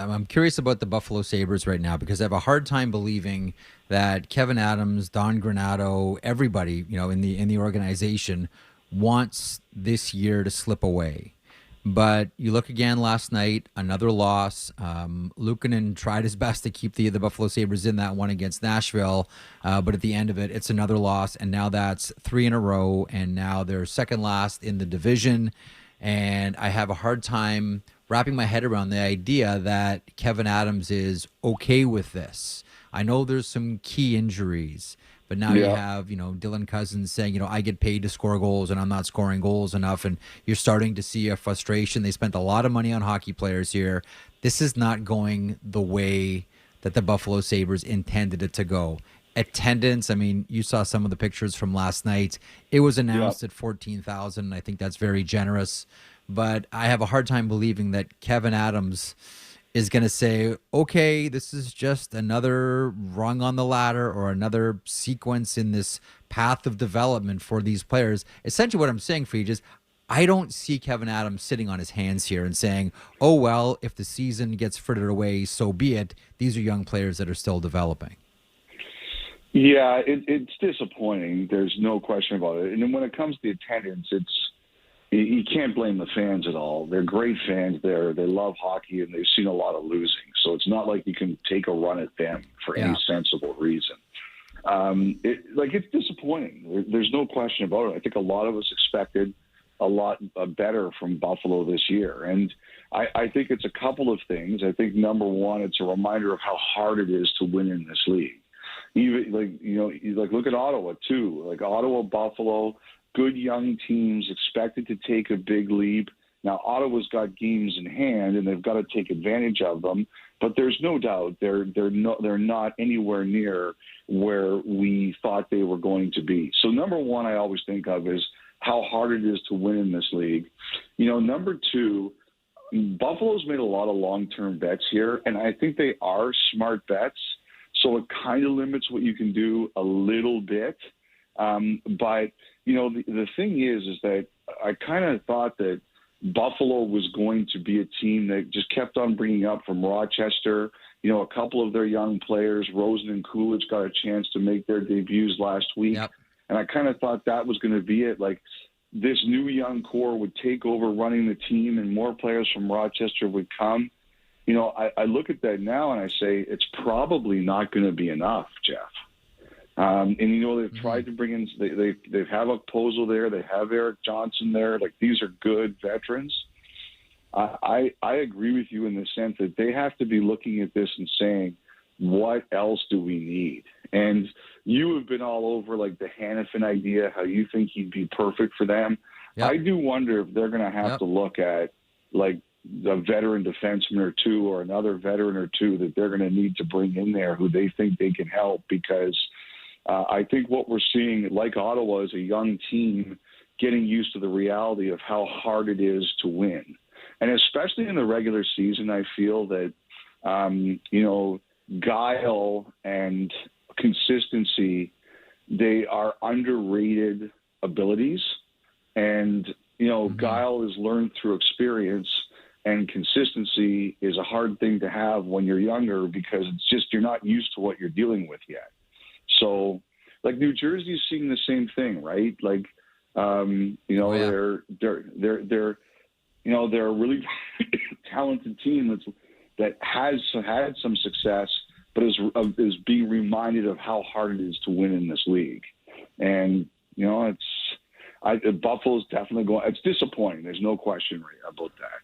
I'm curious about the Buffalo Sabres right now because I have a hard time believing that Kevyn Adams, Don Granato, everybody, in the organization wants this year to slip away. But you look again last night, another loss. Luukkonen tried his best to keep the Buffalo Sabres in that one against Nashville, but at the end of it, it's another loss, and now that's three in a row, and now they're second last in the division. And I have a hard time wrapping my head around the idea that Kevyn Adams is okay with this. I know there's some key injuries, but now you Yeah. have, Dylan Cousins saying, I get paid to score goals and I'm not scoring goals enough. And you're starting to see a frustration. They spent a lot of money on hockey players here. This is not going the way that the Buffalo Sabres intended it to go. Attendance, I mean, you saw some of the pictures from last night. It was Yeah. announced at 14,000. I think that's very generous. But I have a hard time believing that Kevyn Adams is going to say, okay, this is just another rung on the ladder or another sequence in this path of development for these players. Essentially, what I'm saying for you is I don't see Kevyn Adams sitting on his hands here and saying, oh, well, if the season gets frittered away, so be it. These are young players that are still developing. Yeah, it's disappointing. There's no question about it. And then when it comes to the attendance, you can't blame the fans at all. They're great fans there. They love hockey, and they've seen a lot of losing. So it's not like you can take a run at them for any sensible reason. It's disappointing. There's no question about it. I think a lot of us expected a lot better from Buffalo this year. And I think it's a couple of things. I think, number one, it's a reminder of how hard it is to win in this league. Even look at Ottawa too. Like Ottawa, Buffalo, good young teams expected to take a big leap. Now Ottawa's got games in hand, and they've got to take advantage of them. But there's no doubt they're not anywhere near where we thought they were going to be. So number one, I always think of is how hard it is to win in this league. Number two, Buffalo's made a lot of long-term bets here, and I think they are smart bets. So it kind of limits what you can do a little bit. But, the thing is that I kind of thought that Buffalo was going to be a team that just kept on bringing up from Rochester. A couple of their young players, Rosen and Coolidge, got a chance to make their debuts last week. Yep. And I kind of thought that was going to be it. Like this new young core would take over running the team and more players from Rochester would come. I look at that now and I say it's probably not going to be enough, Jeff. They've tried to bring in. They have a Pozo there. They have Eric Johnson there. Like these are good veterans. I agree with you in the sense that they have to be looking at this and saying, what else do we need? And you have been all over like the Hanifin idea, how you think he'd be perfect for them. Yep. I do wonder if they're going to have to look at like a veteran defenseman or two or another veteran or two that they're going to need to bring in there who they think they can help because I think what we're seeing, like Ottawa, is a young team getting used to the reality of how hard it is to win. And especially in the regular season, I feel that, guile and consistency, they are underrated abilities. And, guile is learned through experience. And consistency is a hard thing to have when you're younger because it's just you're not used to what you're dealing with yet. So, like New Jersey's seeing the same thing, right? Like, they're a really talented team that has had some success, but is being reminded of how hard it is to win in this league. And Buffalo's definitely going. It's disappointing. There's no question about that.